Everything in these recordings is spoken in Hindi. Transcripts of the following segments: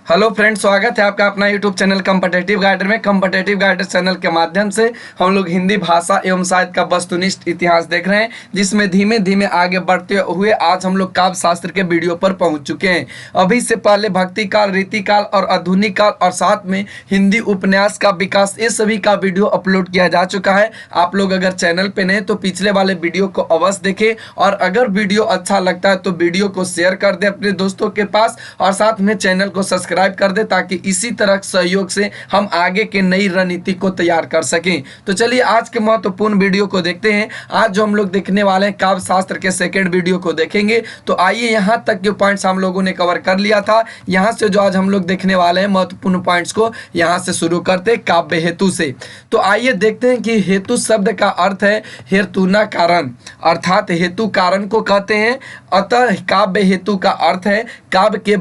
हेलो फ्रेंड्स, स्वागत है आपका अपना यूट्यूब चैनल कॉम्पिटिटिव गाइडर में। कॉम्पिटिटिव गाइडर चैनल के माध्यम से हम लोग हिंदी भाषा एवं साहित्य का वस्तुनिष्ठ इतिहास देख रहे हैं, जिसमें धीमे धीमे आगे बढ़ते हुए आज हम लोग काव्य शास्त्र के वीडियो पर पहुंच चुके हैं। अभी से पहले भक्ति काल, रीति काल और आधुनिक काल और साथ में हिंदी उपन्यास का विकास, ये सभी का वीडियो अपलोड किया जा चुका है। आप लोग अगर चैनल पे नए तो पिछले वाले वीडियो को अवश्य देखें, और अगर वीडियो अच्छा लगता है तो वीडियो को शेयर कर दे अपने दोस्तों के पास, और साथ में चैनल को सब्सक्राइब कर दे, ताकि इसी तरह सहयोग से हम आगे के नई रणनीति को तैयार कर सकें। तो चलिए आज के महत्वपूर्ण वीडियो को देखते हैं। आज जो हम लोग देखने वाले हैं काव्य शास्त्र के सेकंड वीडियो को देखेंगे। तो आइए, यहाँ तक के पॉइंट्स हम लोगों ने कवर कर लिया था। यहाँ से जो आज हम लोग देखने वाले हैं महत्वपूर्ण पॉइंट्स को यहाँ से शुरू करते हैं काव्य हेतु से। तो आइए देखते हैं कि हेतु शब्द का अर्थ है हेतुना कारण, अर्थात हेतु कारण को कहते हैं। अतः काव्य हेतु का अर्थ है काव्य के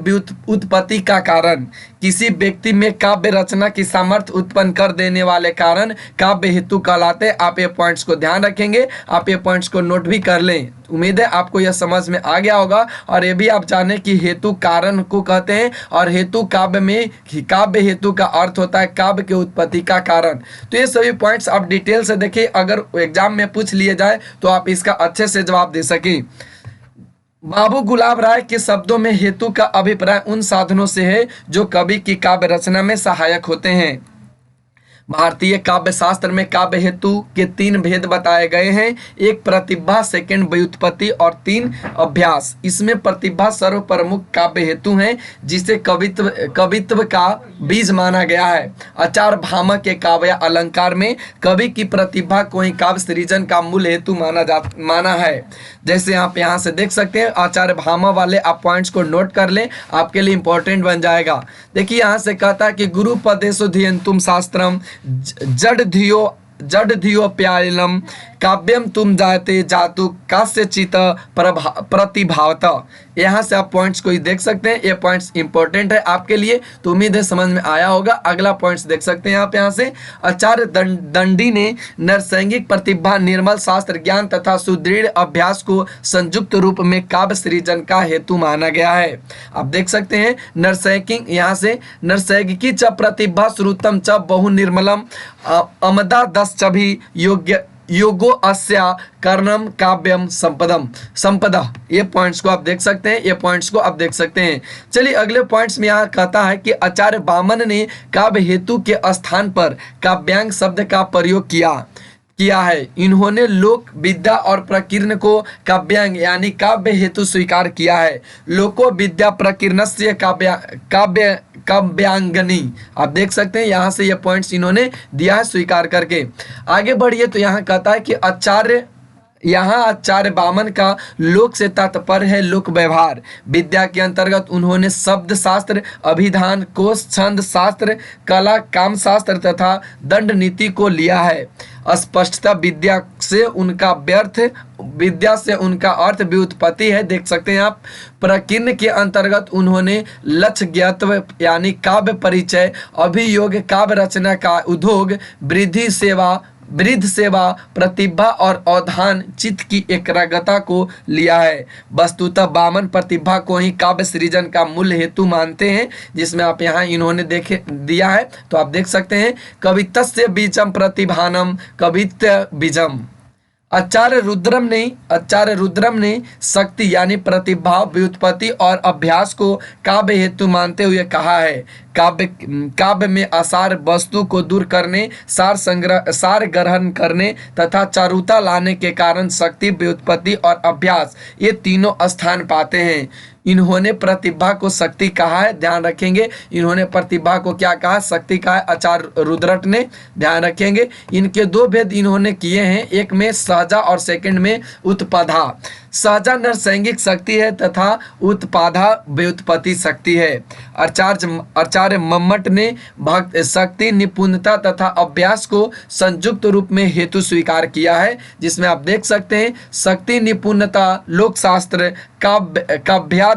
उत्पत्ति का कारण। किसी व्यक्ति में काव्य रचना की सामर्थ्य उत्पन्न कर देने वाले कारण काव्य हेतु कहलाते। आप ये पॉइंट्स को ध्यान रखेंगे, आप ये पॉइंट्स को नोट भी कर लें। उम्मीद है आपको यह समझ में आ गया होगा, और ये भी आप जाने कि हेतु कारण को कहते हैं, और हेतु काव्य में काव्य हेतु का अर्थ होता है काव्य के उत्पत्ति का कारण। तो ये सभी पॉइंट्स आप डिटेल से देखिए, अगर एग्जाम में पूछ लिए जाए तो आप इसका अच्छे से जवाब दे सकें। बाबू गुलाब राय के शब्दों में हेतु का अभिप्राय उन साधनों से है जो कवि की काव्य रचना में सहायक होते हैं। भारतीय काव्य शास्त्र में काव्य हेतु के 3 भेद बताए गए हैं। एक प्रतिभा, सेकंड व्युत्पत्ति और 3 अभ्यास। इसमें प्रतिभा सर्व प्रमुख काव्य हेतु है, जिसे कवित्व का बीज माना गया है। आचार्य भामह के काव्य अलंकार में कवि की प्रतिभा को ही काव्य सृजन का मूल हेतु माना है। जैसे आप यहाँ से देख सकते हैं, आचार्य भामह वाले आप पॉइंट्स को नोट कर लें, आपके लिए इंपॉर्टेंट बन जाएगा। देखिए यहाँ से कहता है कि गुरु पदेशो धियंतुम शास्त्रम जड धियो प्यायलम काव्यम तुम जाते जातु कास्य चित प्रतिभावत। यहाँ से आप पॉइंट्स को ही देख सकते हैं, ये पॉइंट्स इंपॉर्टेंट है आपके लिए, तो उम्मीद है समझ में आया होगा। अगला पॉइंट्स देख सकते हैं आप यहाँ से, आचार्य दंडी ने नरसैंगिक प्रतिभा, निर्मल शास्त्र ज्ञान तथा सुदृढ़ अभ्यास को संयुक्त रूप में काव्य सृजन का हेतु माना गया है। आप देख सकते हैं नरसैंगिक, यहाँ से नरसैंगिकी च प्रतिभा श्रुतम च बहु निर्मलम अमदा दस चभी योगो अस्या कर्णम काव्यम संपदा। ये पॉइंट्स को आप देख सकते हैं, ये पॉइंट्स को आप देख सकते हैं। चलिए अगले पॉइंट्स में यहाँ कहता है कि आचार्य वामन ने काव्य हेतु के स्थान पर काव्यांग शब्द का प्रयोग किया है। इन्होंने लोक विद्या और प्रकीर्ण को काव्यांग यानी काव्य हेतु स्वीकार किया है। लोको विद्या प्रकीर्णस्य काव्यांगनी। आप देख सकते हैं यहाँ से ये पॉइंट्स इन्होंने दिया है स्वीकार करके। आगे बढ़िए तो यहाँ कहता है कि आचार्य वामन का लोक से तात्पर्य है लोक व्यवहार। विद्या के अंतर्गत उन्होंने शब्द शास्त्र, अभिधान, कोश, छंद शास्त्र, कला, काम शास्त्र तथा दंड नीति को लिया है। स्पष्टता विद्या से उनका अर्थ व्युत्पत्ति है। देख सकते हैं आप। प्रकीर्ण के अंतर्गत उन्होंने लक्ष्य ज्ञातव यानी काव्य परिचय, अभियोग, काव्य रचना का उद्योग, वृद्ध सेवा, प्रतिभा और अवधान, चित्त की एकाग्रता को लिया है। वस्तुतः वामन प्रतिभा को ही काव्य सृजन का मूल हेतु मानते हैं, जिसमें आप यहाँ इन्होंने दिया है, तो आप देख सकते हैं कवितस्य बीजम प्रतिभानम कवित्य बीजम। आचार्य रुद्रम ने शक्ति यानी प्रतिभा, व्युत्पत्ति और अभ्यास को काव्य हेतु मानते हुए कहा है। काव्य में असार वस्तु को दूर करने, सार ग्रहण करने तथा चारुता लाने के कारण शक्ति, व्युत्पत्ति और अभ्यास ये तीनों स्थान पाते हैं। इन्होंने प्रतिभा को शक्ति कहा है, ध्यान रखेंगे। इन्होंने प्रतिभा को क्या कहा? शक्ति कहा है आचार्य रुद्रट ने, ध्यान रखेंगे। इनके 2 भेद इन्होंने किए हैं, एक में सहजा और सेकंड में उत्पाधा। सहजा नरसैंगिक शक्ति है तथा उत्पाधा व्युत्पत्ति शक्ति है। आचार्य मम्मट ने भक्त शक्ति, निपुणता तथा अभ्यास को संयुक्त रूप में हेतु स्वीकार किया है, जिसमें आप देख सकते हैं शक्ति, निपुणता, लोक शास्त्र, काव्याद,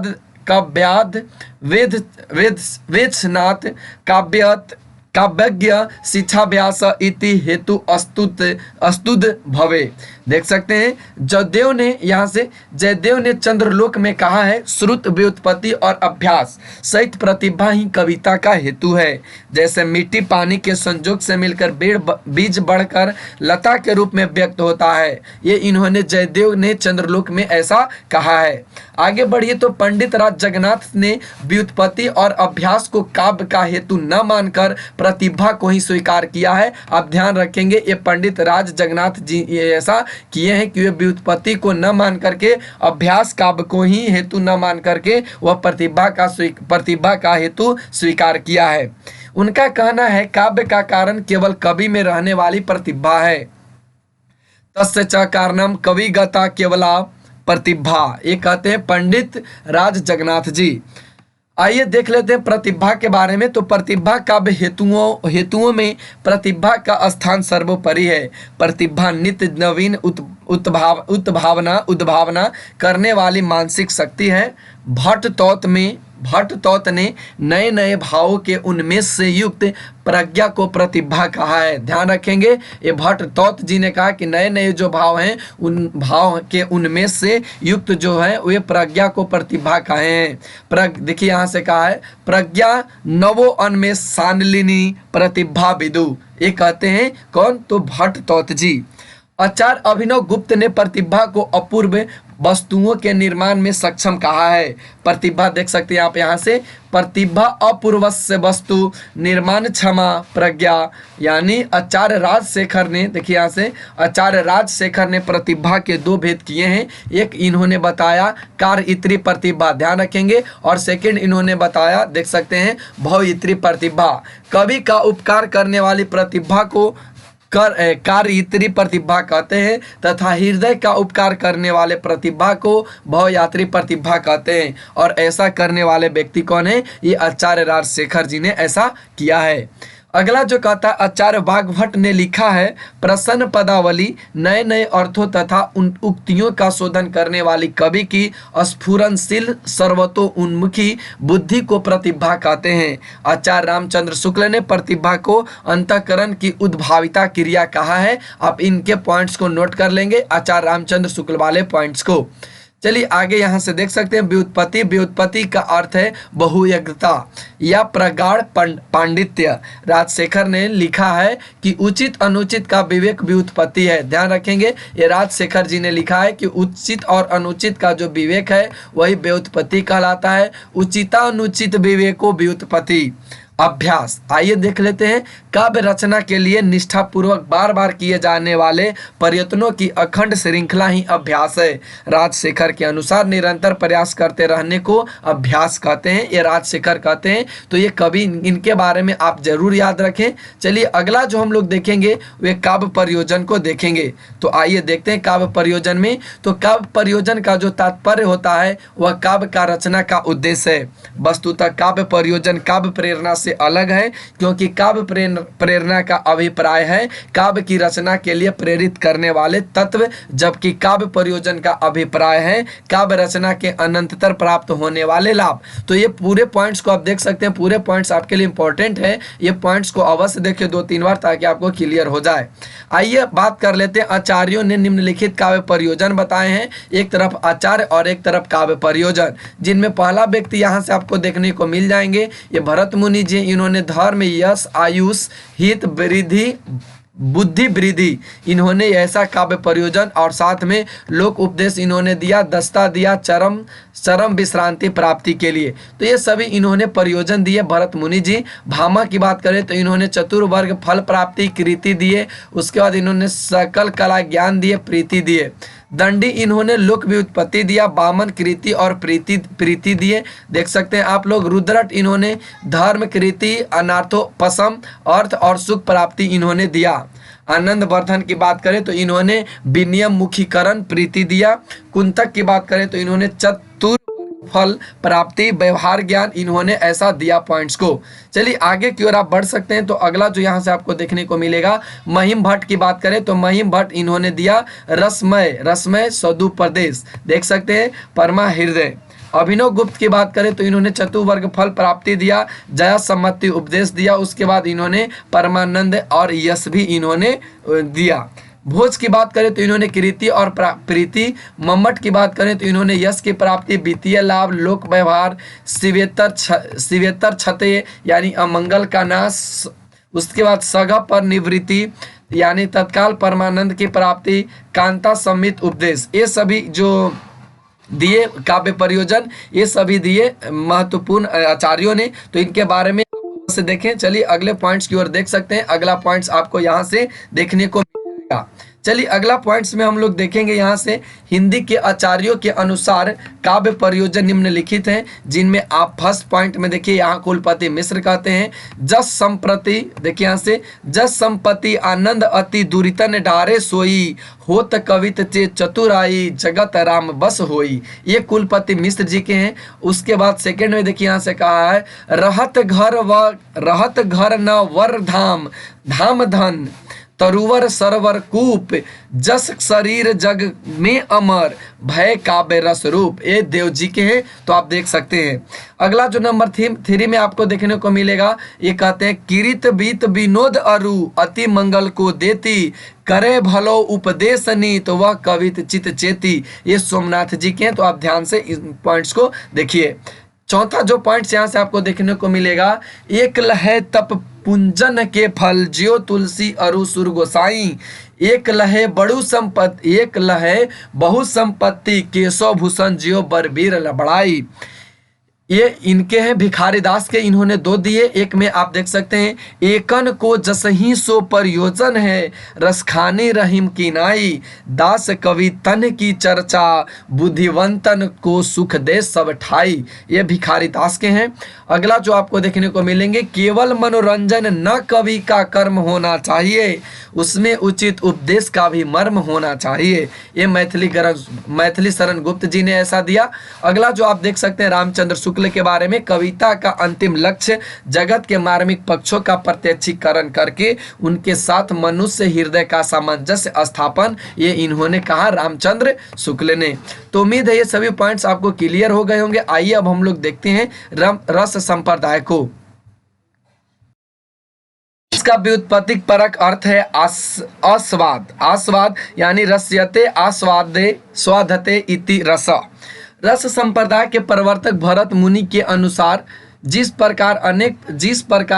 वेदनाथ, काव्यत, काव्यज्ञ शिक्षाभ्यास इति हेतु अस्तुत भवे। देख सकते हैं जयदेव ने यहाँ से जयदेव ने चंद्रलोक में कहा है श्रुत व्युत्पत्ति और अभ्यास सहित प्रतिभा ही कविता का हेतु है। जैसे मिट्टी पानी के संयोग से मिलकर बीज बढ़कर लता के रूप में व्यक्त होता है, ये इन्होंने जयदेव ने चंद्रलोक में ऐसा कहा है। आगे बढ़िए तो पंडित राज जगन्नाथ ने व्युत्पत्ति और अभ्यास को काव्य का हेतु न मानकर प्रतिभा को ही स्वीकार किया है। आप ध्यान रखेंगे ये पंडित राज जगन्नाथ जी ये ऐसा किए हैं कि वे व्युत्पत्ति को न मान करके अभ्यास काव्य को ही हेतु न मान करके वह प्रतिभा का हेतु स्वीकार किया है। उनका कहना है काव्य का कारण केवल कवि में रहने वाली प्रतिभा है। तस्य च कारणम कविगता केवला प्रतिभा, ये कहते हैं पंडित राज जगन्नाथ जी। आइए देख लेते हैं प्रतिभा के बारे में। तो प्रतिभा काव्य हेतुओं में प्रतिभा का स्थान सर्वोपरि है। प्रतिभा नित्य नवीन उद्भावना करने वाली मानसिक शक्ति है। भट्ट तौत ने नए नए भावों के उन्मेष से युक्त प्रज्ञा को प्रतिभा कहा है। ध्यान रखेंगे ये भट्ट तौत जी ने कहा कि नए नए जो भाव हैं उन भाव के उन्मेष से युक्त जो है वे प्रज्ञा को प्रतिभा कहे हैं। देखिए यहाँ से कहा है प्रज्ञा नवो अन्मेष सानलिनी प्रतिभा विदु, ये कहते हैं कौन, तो भट्ट तौत जी। आचार्य अभिनव गुप्त ने प्रतिभा को अपूर्व वस्तुओं के निर्माण में सक्षम कहा है। प्रतिभा देख सकते हैं आप यहाँ से, प्रतिभा अपूर्वस्य वस्तु निर्माण क्षमा प्रज्ञा, यानी आचार्य राजशेखर ने, देखिए यहाँ से आचार्य राजशेखर ने प्रतिभा के दो भेद किए हैं। एक इन्होंने बताया कार्य प्रतिभा, ध्यान रखेंगे, और सेकंड इन्होंने बताया देख सकते हैं भव प्रतिभा। कवि का उपकार करने वाली प्रतिभा को कार्य प्रतिभा कहते हैं तथा हृदय का उपकार करने वाले प्रतिभा को भवयात्री प्रतिभा कहते हैं। और ऐसा करने वाले व्यक्ति कौन है, ये आचार्य राजशेखर जी ने ऐसा किया है। अगला जो कहता है आचार्य वाग्भट ने लिखा है प्रसन्न पदावली नए नए अर्थों तथा उन उक्तियों का शोधन करने वाली कवि की स्फुरनशील सर्वतोन्मुखी बुद्धि को प्रतिभा कहते हैं। आचार्य रामचंद्र शुक्ल ने प्रतिभा को अंतःकरण की उद्भाविता क्रिया कहा है। आप इनके पॉइंट्स को नोट कर लेंगे, आचार्य रामचंद्र शुक्ल वाले पॉइंट्स को। चलिए आगे यहाँ से देख सकते हैं व्युत्पत्ति का अर्थ है बहुयज्ञता या प्रगाढ़ पांडित्य। राजशेखर ने लिखा है कि उचित अनुचित का विवेक व्युत्पत्ति है। ध्यान रखेंगे ये राजशेखर जी ने लिखा है कि उचित और अनुचित का जो विवेक है वही व्युत्पत्ति कहलाता है। उचिता अनुचित विवेको व्युत्पत्ति। अभ्यास, आइए देख लेते हैं काव्य रचना के लिए निष्ठापूर्वक बार बार किए जाने वाले प्रयत्नों की अखंड श्रृंखला ही अभ्यास है। राजशेखर के अनुसार निरंतर प्रयास करते रहने को अभ्यास कहते हैं, ये राजशेखर कहते हैं। तो ये कवि इनके बारे में आप जरूर याद रखें। चलिए अगला जो हम लोग देखेंगे वे काव्य प्रयोजन को देखेंगे। तो आइए देखते हैं काव्य प्रयोजन में। तो काव्य प्रयोजन का जो तात्पर्य होता है वह काव्य का रचना का उद्देश्य है। वस्तुतः काव्य प्रयोजन काव्य प्रेरणा से अलग है, क्योंकि काव्य प्रेरणा का अभिप्राय है काव्य की रचना के लिए प्रेरित करने वाले तत्व, जबकि काव्य प्रयोजन का अभिप्राय है काव्य रचना के अनंतर प्राप्त होने वाले लाभ। तो ये पूरे पॉइंट्स को आप देख सकते हैं, पूरे पॉइंट्स आपके लिए इंपॉर्टेंट है। ये पॉइंट्स को अवश्य देखिए 2-3 बार ताकि आपको क्लियर हो जाए। आइए बात कर लेते हैं आचार्यों ने निम्नलिखित काव्य प्रयोजन बताए हैं, एक तरफ आचार्य और एक तरफ काव्य प्रयोजन, जिनमें पहला व्यक्ति यहाँ से आपको देखने को मिल जाएंगे ये भरत मुनि जी। इन्होंने धर्म यश आयुष हित वृद्धि बुद्धि वृद्धि इन्होंने ऐसा काव्य प्रयोजन और साथ में लोक उपदेश इन्होंने दिया, दस्ता दिया चरम विश्रांति प्राप्ति के लिए। तो ये सभी इन्होंने प्रयोजन दिए भरत मुनि जी। भामा की बात करें तो इन्होंने चतुर्वर्ग फल प्राप्ति कृति दिए, उसके बाद इन्होंने सकल कला ज्ञान दिए, प्रीति दिए। दंडी इन्होंने लोक व्युत्पत्ति दिया, बामन कृति और प्रीति दिए। देख सकते हैं आप लोग। रुद्रट इन्होंने धर्म कृति अनार्थोपशम अर्थ और सुख प्राप्ति इन्होंने दिया। आनंद वर्धन की बात करें तो इन्होंने विनियम मुखीकरण प्रीति दिया। कुंतक की बात करें तो इन्होंने चतुर फल प्राप्ति व्यवहार ज्ञान इन्होंने ऐसा दिया पॉइंट्स को। चलिए आगे की ओर आप बढ़ सकते हैं। तो अगला जो यहाँ से आपको देखने को मिलेगा महिम भट्ट की बात करें तो महिम भट्ट इन्होंने दिया रसमय सदुपदेश, देख सकते हैं परमा हृदय। अभिनव गुप्त की बात करें तो इन्होंने चतुर्वर्ग फल प्राप्ति दिया, जया सम्मति उपदेश दिया, उसके बाद इन्होंने परमानंद और यश भी इन्होंने दिया। भोज की बात करें तो इन्होंने कृति और प्रीति। मम्मट की बात करें तो इन्होंने यश की प्राप्ति, वित्तीय लाभ, लोक व्यवहार, शिवेतर क्षते यानी अमंगल का नाश, उसके बाद सगा पर निवृत्ति यानी तत्काल परमानंद की प्राप्ति, कांता सम्मित उपदेश, ये सभी जो दिए काव्य प्रयोजन, ये सभी दिए महत्वपूर्ण आचार्यों ने। तो इनके बारे में से देखें। चलिए अगले पॉइंट्स की ओर देख सकते हैं। अगला पॉइंट्स आपको यहाँ से देखने को मिलेगा। चलिए अगला पॉइंट्स में हम लोग देखेंगे यहाँ से हिंदी के आचार्यों के अनुसार काव्य प्रयोजन निम्नलिखित हैं, जिनमें आप फर्स्ट पॉइंट में देखिए यहाँ कुलपति मिश्र कहते हैं जस संप्रति, देखिए यहाँ से जस संपत्ति आनंद अति दुरितन डारे सोई, होत कवित चे चतुराई जगत राम बस होई, ये कुलपति मिश्र जी के हैं। उसके बाद सेकंड में देखिए यहाँ से कहा है रहत घर न वर धाम धाम धन तरुवर सरवर कूप, जस शरीर जग में अमर भय काव्य रस रूप, ये देव जी के हैं। तो आप देख सकते हैं। अगला जो नंबर 3 में आपको देखने को मिलेगा, ये कहते हैं किरित बीत विनोद अरु अति मंगल को देती, करे भलो उपदेश नीत वह कवित चित चेती, ये सोमनाथ जी के हैं। तो आप ध्यान से इन पॉइंट्स को देखिए। चौथा जो पॉइंट्स यहाँ से आपको देखने को मिलेगा, एक लहे तप पुंजन के फल ज्यो तुलसी अरु सुर गोसाई, एक लहे बहु संपत्ति केशव भूषण ज्यो बरबीर लबड़ाई, ये इनके हैं भिखारी दास के, इन्होंने 2 दिए। एक में आप देख सकते हैं एकन को जसही सो प्रयोजन है रसखानी रहीम की नाई, दास कवि तन की चर्चा बुद्धिवंतन को सुख दे सब ठाई, ये भिखारी दास के हैं। अगला जो आपको देखने को मिलेंगे केवल मनोरंजन न कवि का कर्म होना चाहिए, उसमें उचित उपदेश का भी मर्म होना चाहिए, ये मैथिली शरण गुप्त जी ने ऐसा दिया। अगला जो आप देख सकते हैं रामचंद्र शुक्ल के बारे में, कविता का अंतिम लक्ष्य जगत के मार्मिक पक्षों का प्रत्यक्षीकरण करके उनके साथ मनुष्य हृदय का सामंजस्य स्थापन, ये इन्होंने कहा रामचंद्र शुक्ल ने। तो उम्मीद है ये सभी पॉइंट्स आपको क्लियर हो गए होंगे। आइए अब हम लोग देखते हैं रस संप्रदाय को। इसका व्युत्पत्तिक परक अर्थ है आस्वाद यानी रस्यते आस्वादे स्वादते इति रस। रस संप्रदाय के प्रवर्तक भरत मुनि के अनुसार जिस प्रकार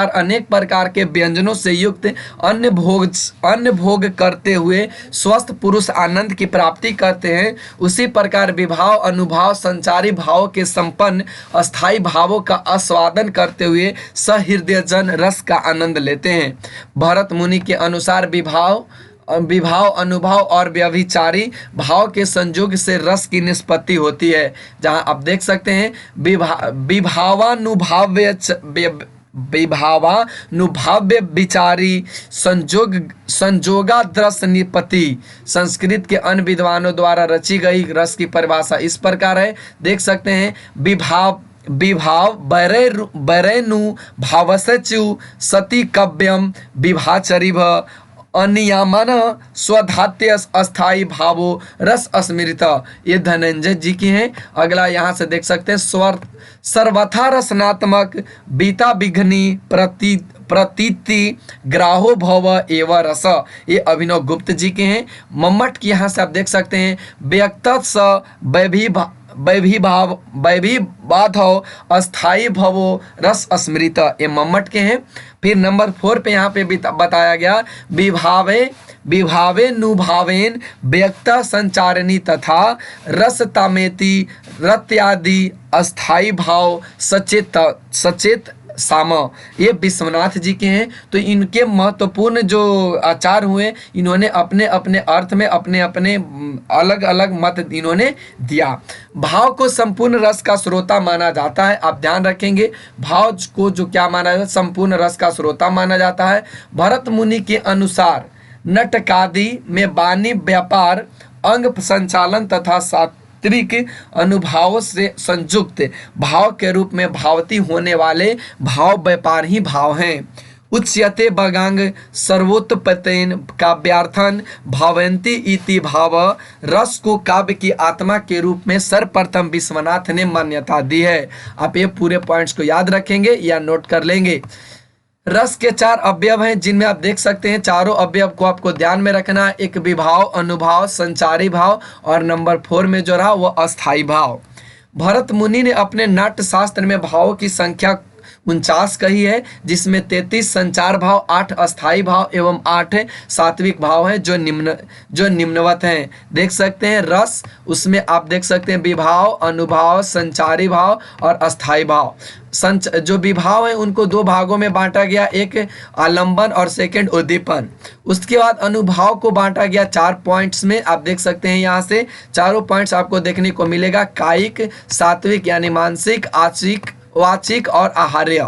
अनेक प्रकार के व्यंजनों से युक्त अन्य भोग करते हुए स्वस्थ पुरुष आनंद की प्राप्ति करते हैं, उसी प्रकार विभाव अनुभाव संचारी भावों के संपन्न अस्थाई भावों का आस्वादन करते हुए सहृदय जन रस का आनंद लेते हैं। भरत मुनि के अनुसार विभाव अनुभाव और व्यभिचारी भाव के संयोग से रस की निष्पत्ति होती है। जहां आप देख सकते हैं विभावानुभाव्य विचारी संजोगाद्रस निपति, संस्कृत के अन्य विद्वानों द्वारा रची गई रस की परिभाषा इस प्रकार है, देख सकते हैं विभाव बैरेनु भावसचु सती कव्यम विभाचरिभ अनियामन स्वधात्य अस्थाई भावो रस अस्मृत, ये धनंजय जी की हैं। अगला यहाँ से देख सकते हैं सर्वथा रसनात्मक बीता विघ्नी प्रतीति ग्राहो भव एव रस, ये अभिनव गुप्त जी के हैं। मम्मट की यहाँ से आप देख सकते हैं व्यक्तस वैभिबाधव अस्थाई भवो रस अस्मृत, ये मम्मट के हैं। फिर नंबर 4 पे यहाँ पे बताया गया विभावे नुभावेन व्यक्ता संचारिणी तथा रस तामेति रत्यादि अस्थाई भाव सचेत साम, ये विश्वनाथ जी के हैं। तो इनके महत्वपूर्ण जो आचार हुए, इन्होंने अपने अपने अर्थ में अपने अपने अलग अलग मत इन्होंने दिया। भाव को संपूर्ण रस का स्रोता माना जाता है, आप ध्यान रखेंगे भाव को जो क्या माना जाता है, संपूर्ण रस का स्रोता माना जाता है। भरत मुनि के अनुसार नटकादि में वाणी व्यापार अंग संचालन तथा सात्विक अनुभावों से संयुक्त भाव के रूप में भावती होने वाले भाव व्यापार ही भाव हैं। उच्यते बगांग सर्वोत्पत्तेन काव्यार्थन भावयन्ति इति भाव। रस को काव्य की आत्मा के रूप में सर्वप्रथम विश्वनाथ ने मान्यता दी है। आप ये पूरे पॉइंट्स को याद रखेंगे या नोट कर लेंगे। रस के 4 अवयव हैं जिनमें आप देख सकते हैं चारों अवयव को आपको ध्यान में रखना है। एक विभाव, अनुभाव, संचारी भाव और नंबर 4 में जो रहा वो अस्थाई भाव। भरत मुनि ने अपने नाट्य शास्त्र में भावों की संख्या 49 कही है, जिसमें 33 संचार भाव, 8 अस्थाई भाव एवं 8 सात्विक भाव हैं जो निम्नवत हैं। देख सकते हैं रस, उसमें आप देख सकते हैं विभाव, अनुभाव, संचारी भाव और अस्थाई भाव। जो विभाव है उनको 2 भागों में बांटा गया, एक आलंबन और सेकंड उद्दीपन। उसके बाद अनुभाव को बांटा गया 4 पॉइंट्स में। आप देख सकते हैं यहाँ से चारों पॉइंट्स आपको देखने को मिलेगा, कायिक, सात्विक यानी मानसिक, आचिक, वाचिक और आहार्य।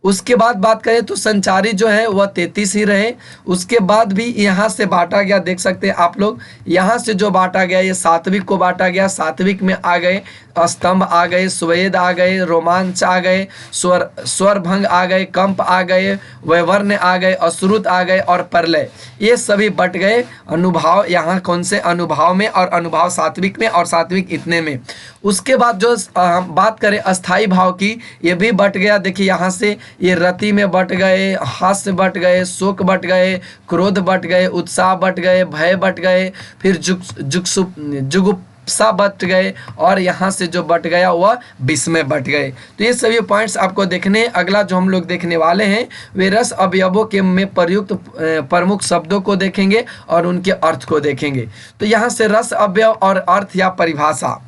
उसके बाद बात करें तो संचारी जो है वह 33 ही रहे। उसके बाद भी यहाँ से बांटा गया, देख सकते हैं आप लोग, यहाँ से जो बांटा गया ये सात्विक को बांटा गया। सात्विक में आ गए स्तंभ आ गए, स्वेद आ गए, रोमांच आ गए, स्वर भंग आ गए, कंप आ गए, वैवर्ण आ गए, अश्रुत आ गए और प्रलय, ये सभी बट गए अनुभाव। यहाँ कौन से अनुभाव में, और अनुभाव सात्विक में और सात्विक इतने में। उसके बाद जो बात करें अस्थाई भाव की, ये भी बट गया। देखिए यहाँ से ये रति में बट गए, हास्य बट गए, शोक बट गए, क्रोध बट गए, उत्साह बट गए, भय बट गए, फिर जुगुप्सा बट गए और यहाँ से जो बट गया वह विस्मय बट गए। तो ये सभी पॉइंट्स आपको देखने। अगला जो हम लोग देखने वाले हैं वे रस अवयवों के में प्रयुक्त प्रमुख शब्दों को देखेंगे और उनके अर्थ को देखेंगे। तो यहाँ से रस अवयव और अर्थ या परिभाषा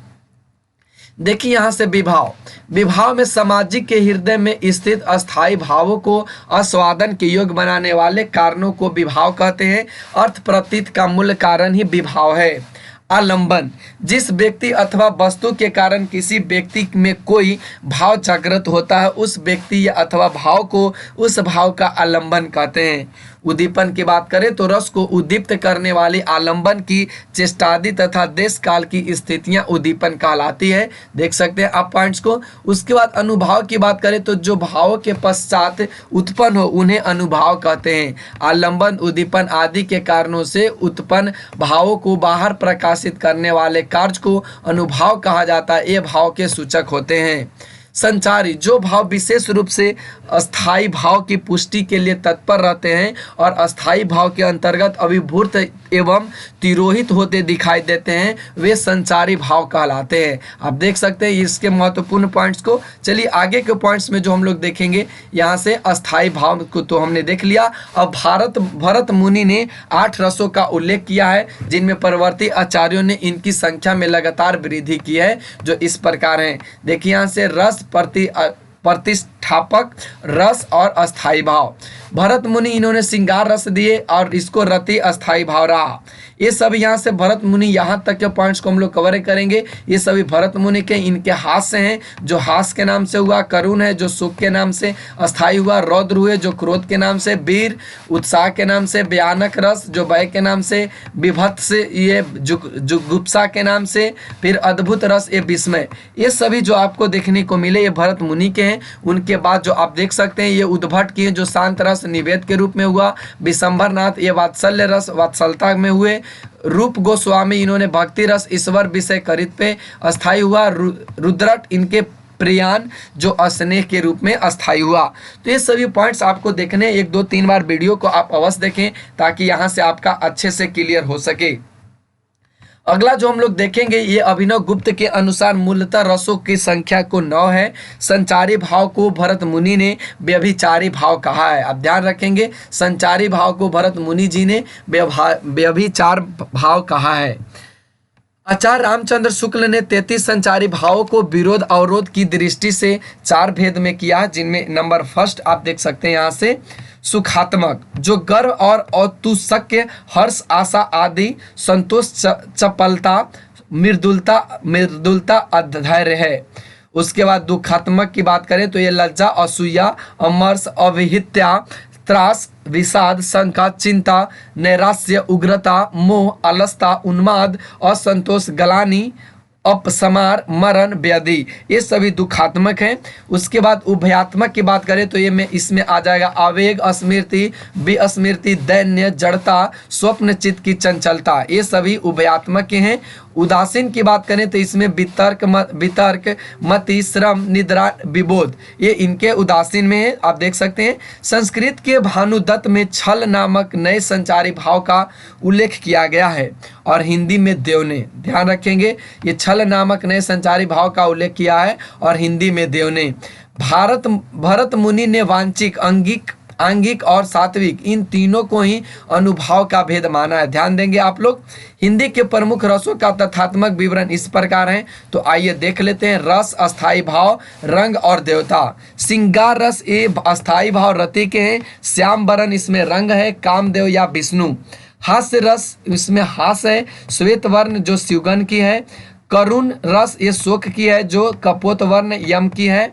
देखिए। यहाँ से विभाव में सामाजिक के हृदय में स्थित अस्थाई भावों को आस्वादन के योग्य बनाने वाले कारणों को विभाव कहते हैं। अर्थ प्रतीत का मूल कारण ही विभाव है। आलंबन, जिस व्यक्ति अथवा वस्तु के कारण किसी व्यक्ति में कोई भाव जागृत होता है उस व्यक्ति या अथवा भाव को उस भाव का आलंबन कहते हैं। उद्दीपन की बात करें तो रस को उद्दीप्त करने वाली आलंबन की चेष्टादि तथा देश काल की स्थितियां उद्दीपन कहलाती है। देख सकते हैं आप पॉइंट्स को। उसके बाद अनुभाव की बात करें तो जो भावों के पश्चात उत्पन्न हो उन्हें अनुभाव कहते हैं। आलंबन, उद्दीपन आदि के कारणों से उत्पन्न भावों को बाहर प्रकाशित करने वाले कार्य को अनुभाव कहा जाता है। ये भाव के सूचक होते हैं। संचारी, जो भाव विशेष रूप से अस्थाई भाव की पुष्टि के लिए तत्पर रहते हैं और अस्थाई भाव के अंतर्गत अभिभूत एवं तिरोहित होते दिखाई देते हैं, वे संचारी भाव कहलाते हैं। आप देख सकते हैं इसके महत्वपूर्ण पॉइंट्स को। चलिए आगे के पॉइंट्स में जो हम लोग देखेंगे, यहाँ से अस्थाई भाव को तो हमने देख लिया। अब भरत मुनि ने 8 रसों का उल्लेख किया है जिनमें परवर्ती आचार्यों ने इनकी संख्या में लगातार वृद्धि की है, जो इस प्रकार हैं। देखिए यहाँ से रस, प्रतिष्ठापक रस और अस्थाई भाव। भरत मुनि इन्होंने श्रृंगार रस दिए और इसको रति अस्थाई भाव रहा। ये सब यहाँ से भरत मुनि, यहाँ तक के पॉइंट्स को हम लोग कवर करेंगे। ये सभी भरत मुनि के, इनके हास्य हैं जो हास्य के नाम से हुआ, करुण है जो सुख के नाम से अस्थाई हुआ, रौद्र हुए जो क्रोध के नाम से, वीर उत्साह के नाम से, भयानक रस जो भय के नाम से, विभत्स ये जुगुप्सा के नाम से, फिर अद्भुत रस ये विस्मय। ये सभी जो आपको देखने को मिले ये भरत मुनि के हैं। उनके बाद जो आप देख सकते हैं ये उद्भट की जो शांत रस निवेद के रूप में हुआ, विशंभरनाथ ये वात्सल्य रस वात्सलता में हुए, रूप गोस्वामी इन्होंने भक्ति रस ईश्वर विषय करित पे अस्थाई हुआ, रुद्रट इनके प्रियान जो स्नेह के रूप में अस्थाई हुआ। तो ये सभी पॉइंट्स आपको देखने, 1 2 3 बार वीडियो को आप अवश्य देखें ताकि यहाँ से आपका अच्छे से क्लियर हो सके। अगला जो हम लोग देखेंगे ये अभिनव गुप्त के अनुसार मूलतः रसों की संख्या को 9 है। संचारी भाव को भरत मुनि ने व्यभिचारी भाव कहा है। आप ध्यान रखेंगे, संचारी भाव को भरत मुनि जी ने व्यभिचार भाव कहा है। आचार्य रामचंद्र शुक्ल ने 33 संचारी भावों को विरोध अवरोध की दृष्टि से 4 भेद में किया, जिनमें नंबर 1 आप देख सकते हैं यहाँ से सुखात्मक, जो गर्व और औतुसक्य, हर्ष, आशा आदि, संतोष, चपलता, मृदुलता अधैर्य है। उसके बाद दुखात्मक की बात करें तो ये लज्जा, असूया, अमर्ष, अविहित्या, त्रास, विषाद, शंका, चिंता, नैराश्य, उग्रता, मोह, अलसता, उन्माद, असंतोष, गलानी, अपसमार, मरण, व्याधि, ये सभी दुखात्मक हैं। उसके बाद उभयात्मक की बात करें तो ये में इसमें आ जाएगा आवेग, स्मृति, विस्मृति, दैन्य, जड़ता, स्वप्न, चित्त की चंचलता, ये सभी उभयात्मक के हैं। उदासीन की बात करें तो इसमें वितर्क, मति, श्रम, निद्रा, विबोध, ये इनके उदासीन में है, आप देख सकते हैं। संस्कृत के भानुदत्त में छल नामक नए संचारी भाव का उल्लेख किया गया है और हिंदी में देवने, ध्यान रखेंगे ये छल नामक नए संचारी भाव का उल्लेख किया है और हिंदी में देवने। भरत मुनि ने वांछिक, आंगिक और सात्विक, इन तीनों को ही अनुभाव का भेद माना है, ध्यान देंगे आप लोग। हिंदी के प्रमुख रसों का तथ्यात्मक विवरण इस प्रकार है, तो आइए देख लेते हैं। रस, अस्थाई भाव, रंग और देवता। श्रृंगार रस ये अस्थाई भाव रति के हैं, श्याम वरण इसमें रंग है, कामदेव या विष्णु। हास्य रस इसमें हास है, श्वेत वर्ण जो शिवगन की है। करुण रस ये शोक की है, जो कपोत वर्ण यम की है।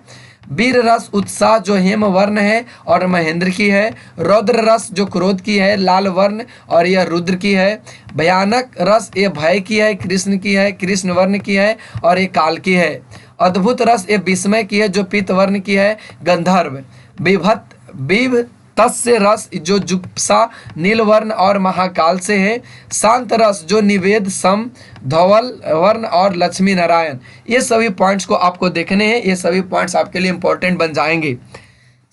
वीर रस उत्साह जो हेम वर्ण है और महेंद्र की है। रौद्र रस जो क्रोध की है, लाल वर्ण और यह रुद्र की है। भयानक रस ये भय की है, कृष्ण की है, कृष्ण वर्ण की है और ये काल की है। अद्भुत रस ये विस्मय की है, जो पीत वर्ण की है, गंधर्व। तस्य रस जो जुप्सा नीलवर्ण और महाकाल से है। शांत रस जो निवेद, सम, धवल वर्ण और लक्ष्मी नारायण, ये सभी पॉइंट्स को आपको देखने हैं, ये सभी पॉइंट्स आपके लिए इंपॉर्टेंट बन जाएंगे।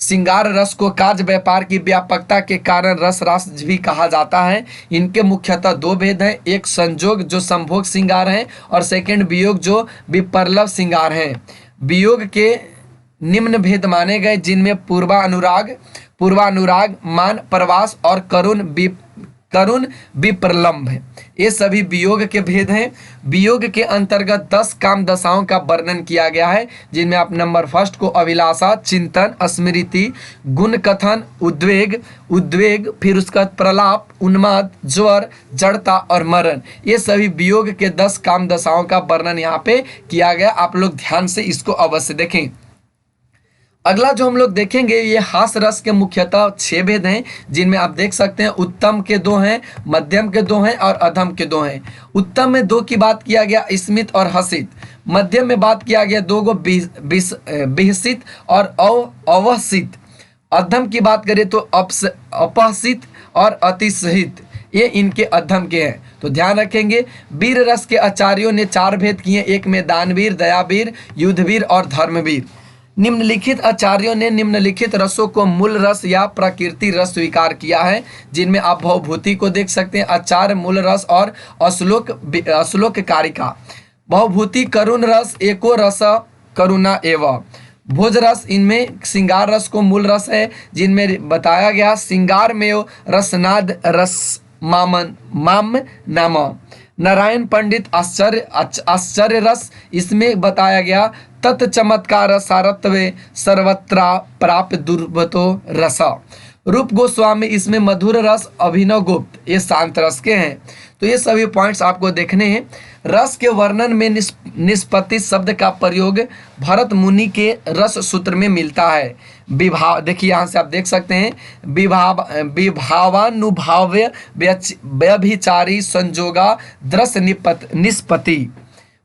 श्रृंगार रस को कार्य व्यापार की व्यापकता के कारण रस भी कहा जाता है। इनके मुख्यतः दो भेद हैं, एक संजोग जो संभोग श्रृंगार है और सेकंड वियोग जो विपर्लव श्रृंगार है। वियोग के निम्न भेद माने गए, जिनमें पूर्वानुराग, मान, प्रवास और करुण विप्रलम्भ, ये सभी वियोग के भेद हैं। वियोग के अंतर्गत 10 काम दशाओं का वर्णन किया गया है, जिनमें आप नंबर फर्स्ट को अभिलाषा, चिंतन, स्मृति, गुण कथन, उद्वेग, फिर उसका प्रलाप, उन्माद, ज्वर, जड़ता और मरण, ये सभी वियोग के 10 काम दशाओं का वर्णन यहाँ पे किया गया। आप लोग ध्यान से इसको अवश्य देखें। अगला जो हम लोग देखेंगे, ये हास रस के मुख्यतः 6 भेद हैं, जिनमें आप देख सकते हैं उत्तम के 2 हैं, मध्यम के 2 हैं और अधम के 2 हैं। उत्तम में 2 की बात किया गया, स्मित और हसित। मध्यम में बात किया गया 2 को बिहसित और अवसित। अधम की बात करें तो अपहसित और अतिसहित, ये इनके अधम के हैं, तो ध्यान रखेंगे। वीर रस के आचार्यों ने 4 भेद किए, एक में दानवीर, दयावीर, युद्धवीर और धर्मवीर। निम्नलिखित आचार्यों ने निम्नलिखित रसों को मूल रस या प्रकृति रस स्वीकार किया है, जिनमें आप भवभूति को देख सकते हैं, आचार्य मूल रस और अश्लोक कारिका। भवभूति करुण रस, एको रस करुणा एवं। भोज रस इनमें श्रृंगार रस को मूल रस है, जिनमें बताया गया श्रृंगार में रसनाद रस माम नाम। नारायण पंडित आश्चर्य रस, इसमें बताया गया तत् चमत्कार सारत्वे सर्वत्रा प्राप्त दुर्बतो रस। रूप गोस्वामी इसमें मधुर रस, अभिनव गुप्त ये शांत रस के हैं। तो ये सभी पॉइंट्स आपको देखने हैं। रस के वर्णन में निष्पत्ति शब्द का प्रयोग भरत मुनि के रस सूत्र में मिलता है। विभाव, देखिए यहाँ से आप देख सकते हैं, विभावानुभाव्य व्यभिचारी संजोगा दृश्य निष्पत्ति।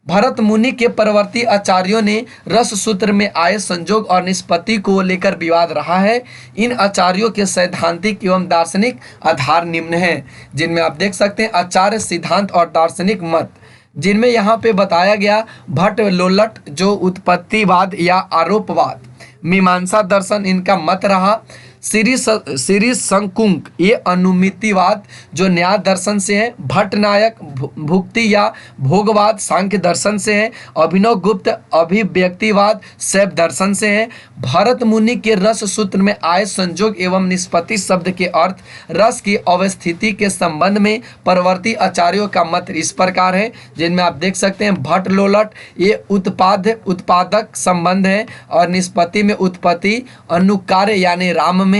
भरत मुनि के परवर्ती आचार्यों ने रस सूत्र में आए संजोग और निष्पत्ति को लेकर विवाद रहा है। इन आचार्यों के सैद्धांतिक एवं दार्शनिक आधार निम्न हैं, जिनमें आप देख सकते हैं आचार्य सिद्धांत और दार्शनिक मत, जिनमें यहाँ पे बताया गया भट्ट लोलट जो उत्पत्तिवाद या आरोपवाद, मीमांसा दर्शन इनका मत रहा। श्री संकुंक ये अनुमितिवाद जो न्याय दर्शन से है। भट्टनायक भुक्ति या भोगवाद सांख्य दर्शन से है। अभिनव गुप्त अभिव्यक्तिवाद शैव दर्शन से है। भरत मुनि के रस सूत्र में आए संजोग एवं निष्पत्ति शब्द के अर्थ रस की अवस्थिति के संबंध में परवर्ती आचार्यों का मत इस प्रकार है, जिनमें आप देख सकते हैं भट्ट लोलट ये उत्पादक संबंध है और निष्पत्ति में उत्पत्ति अनुकार्य यानी राम में।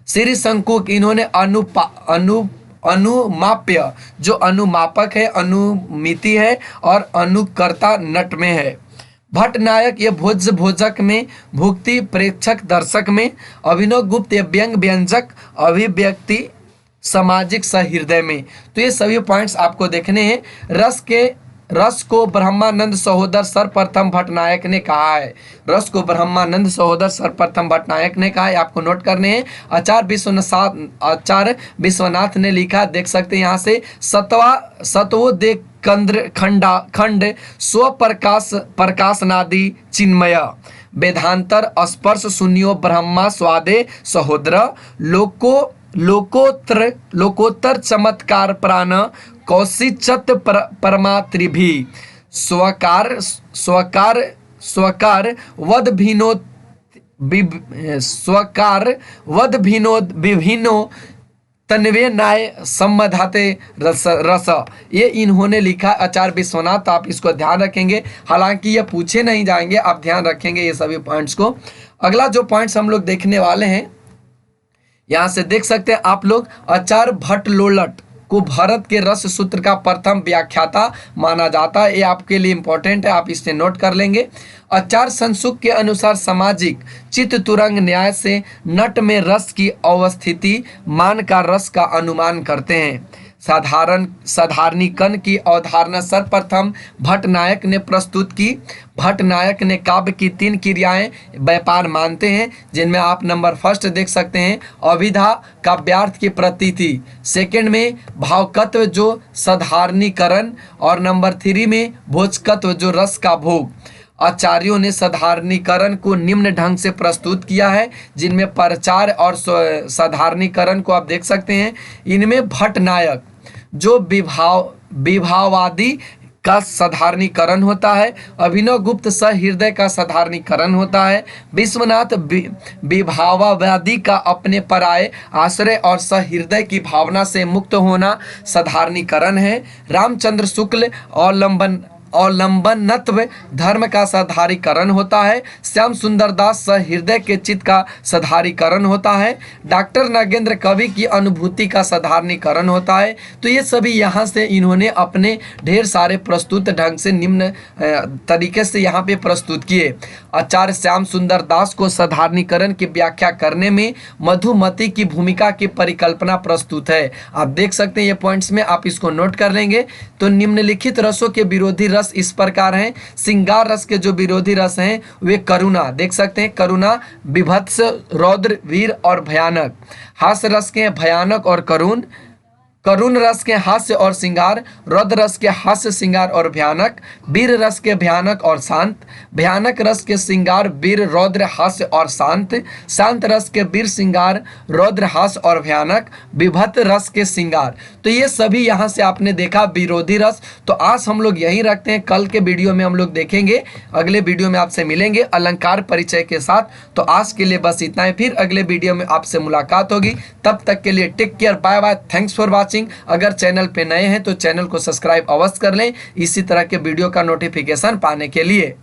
श्री संकुक इन्होंने अनुमाप्य जो अनुमापक है, अनुमिति है और अनुकर्ता नट में है। भट्टनायक ये भोजक में, भुक्ति प्रेक्षक दर्शक में। अभिनव गुप्त ये व्यंग व्यंजक अभिव्यक्ति सामाजिक सहृदय में। तो ये सभी पॉइंट्स आपको देखने हैं। रस को ब्रह्मानंद सहोदर सर्वप्रथम भट्टनायक ने कहा है? रस को ब्रह्मानंद सहोदर सर्वप्रथम भट्टनायक ने कहा है, आपको नोट करने हैं। आचार्य विश्वनाथ ने लिखा, देख सकते हैं यहाँ से, सतवोदय खंड प्रकाशनादि चिन्मय वेदांतर स्पर्श शून्यो ब्रह्मा स्वादे सहोदर लोकोत्तर चमत्कार प्राण कौशिचत परमात्रिभि स्वकार वद भिनोद विभिन्नो तन्वे नाय सम्मधाते रस। ये इन्होंने लिखा आचार्य विश्वनाथ। आप इसको ध्यान रखेंगे, हालांकि ये पूछे नहीं जाएंगे, आप ध्यान रखेंगे ये सभी पॉइंट्स को। अगला जो पॉइंट्स हम लोग देखने वाले हैं, यहाँ से देख सकते हैं आप लोग, आचार्य भट्टलोलट को भारत के रस सूत्र का प्रथम व्याख्याता माना जाता है। ये आपके लिए इंपॉर्टेंट है, आप इसे नोट कर लेंगे। आचार्य संसुक के अनुसार सामाजिक चित्त तुरंग न्याय से नट में रस की अवस्थिति मान का रस का अनुमान करते हैं। साधारणीकरण की अवधारणा सर्वप्रथम भट्टनायक ने प्रस्तुत की। भट्टनायक ने काव्य की 3 क्रियाएं व्यापार मानते हैं, जिनमें आप नंबर फर्स्ट देख सकते हैं, अभिधा काव्यार्थ की प्रतीति, सेकंड में भावकत्व जो साधारणीकरण, और नंबर 3 में भोजकत्व जो रस का भोग। आचार्यों ने साधारणीकरण को निम्न ढंग से प्रस्तुत किया है, जिनमें प्रचार और साधारणीकरण को आप देख सकते हैं। इनमें भट्टनायक जो विभावादि का साधारणीकरण होता है, अभिनव गुप्त सहृदय का साधारणीकरण होता है, विश्वनाथ विभावादि का अपने पराये आश्रय और सहृदय की भावना से मुक्त होना साधारणीकरण है, रामचंद्र शुक्ल अवलंबनत्व धर्म का साधारीकरण होता है, श्याम सुंदर दास सहृदय के चित्त का साधारीकरण होता है, डॉक्टर नागेंद्र कवि की अनुभूति का साधारणीकरण होता है। तो ये सभी यहाँ से इन्होंने अपने ढेर सारे प्रस्तुत ढंग से निम्न तरीके से यहाँ पे प्रस्तुत किए। आचार्य श्याम सुंदर दास को साधारणीकरण की व्याख्या करने में मधुमती की भूमिका की परिकल्पना प्रस्तुत है। आप देख सकते हैं ये पॉइंट्स में, आप इसको नोट कर लेंगे। तो निम्नलिखित रसों के विरोधी रस इस प्रकार हैं। श्रृंगार रस के जो विरोधी रस हैं वे करुणा, देख सकते हैं, करुणा, विभत्स, रौद्र, वीर और भयानक। हास्य रस के भयानक और करुण रस के हास्य और श्रृंगार, रौद्र रस के हास्य श्रृंगार और भयानक, वीर रस के भयानक और शांत, भयानक रस के श्रृंगार वीर रौद्र हास्य और शांत, शांत रस के वीर श्रृंगार रौद्र हास्य और भयानक, विभत्स रस के श्रृंगार। तो ये सभी यहाँ से आपने देखा विरोधी रस। तो आज हम लोग यहीं रखते हैं, कल के वीडियो में हम लोग देखेंगे, अगले वीडियो में आपसे मिलेंगे अलंकार परिचय के साथ। तो आज के लिए बस इतना ही, फिर अगले वीडियो में आपसे मुलाकात होगी। तब तक के लिए take care, bye bye, thanks for watching. अगर चैनल पे नए हैं तो चैनल को सब्सक्राइब अवश्य कर लें, इसी तरह के वीडियो का नोटिफिकेशन पाने के लिए।